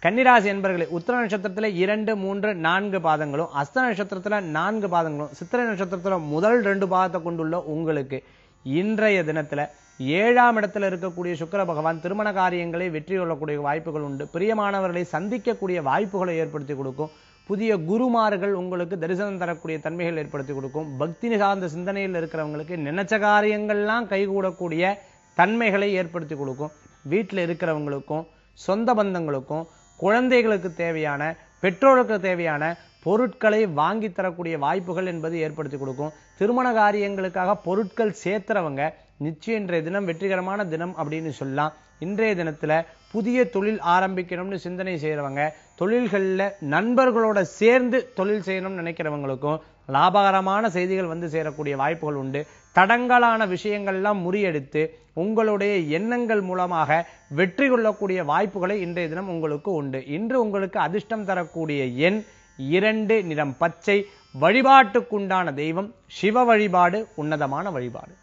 கன்னிராசி என்பர்களே, உத்திர நட்சத்திரத்துல 2, 3, 4 பாதங்களும், அஸ்த நட்சத்திரத்துல 4 பாதங்களும், சித்திரை நட்சத்திரத்துல முதல் 2 பாதத்தை கொண்டுள்ள உங்களுக்கு இன்றைய தினத்துல 7ஆம் இடத்துல இருக்கக்கூடிய சுக்கிர பகவான் திருமண காரியங்களை வெற்றி கொள்ளக்கூடிய வாய்ப்புகள் உண்டு. பிரியமானவர்களை சந்திக்கக்கூடிய வாய்ப்புகளை ஏற்படுத்தி கொடுக்கும். புதிய குருமார்கள் உங்களுக்கு தரிசனம் தரக்கூடிய தன்மைகள் ஏற்படுத்தி கொடுக்கும். பக்தி சார்ந்த சிந்தனையில் இருக்கிறவங்களுக்கு நினைச்ச காரியங்கள்லாம் கைகூடக்கூடிய தன்மைகளை ஏற்படுத்தி கொடுக்கும். வீட்டில் இருக்கிறவங்களுக்கும் சொந்த பந்தங்களுக்கும் குழந்தைகளுக்கு தேவையான பெற்றோருக்கு தேவையான பொருட்களை வாங்கி தரக்கூடிய வாய்ப்புகள் என்பது ஏற்படுத்தி கொடுக்கும். திருமண காரியங்களுக்காக பொருட்கள் சேர்த்துறவங்க நிச்சயம் இன்றைய தினம் வெற்றிகரமான தினம் அப்படின்னு சொல்லலாம். இன்றைய தினத்துல புதிய தொழில் ஆரம்பிக்கணும்னு சிந்தனை செய்யறவங்க, தொழில்கள்ல நண்பர்களோட சேர்ந்து தொழில் செய்யணும்னு நினைக்கிறவங்களுக்கும் லாபகரமான செய்திகள் வந்து சேரக்கூடிய வாய்ப்புகள் உண்டு. தடங்கலான விஷயங்கள்லாம் முறியடித்து உங்களுடைய எண்ணங்கள் மூலமாக வெற்றி கொள்ளக்கூடிய வாய்ப்புகளை இன்றைய தினம் உங்களுக்கு உண்டு. இன்று உங்களுக்கு அதிர்ஷ்டம் தரக்கூடிய எண் 2, நிறம் பச்சை. வழிபாட்டுக்குண்டான தெய்வம் சிவ வழிபாடு, உன்னதமான வழிபாடு.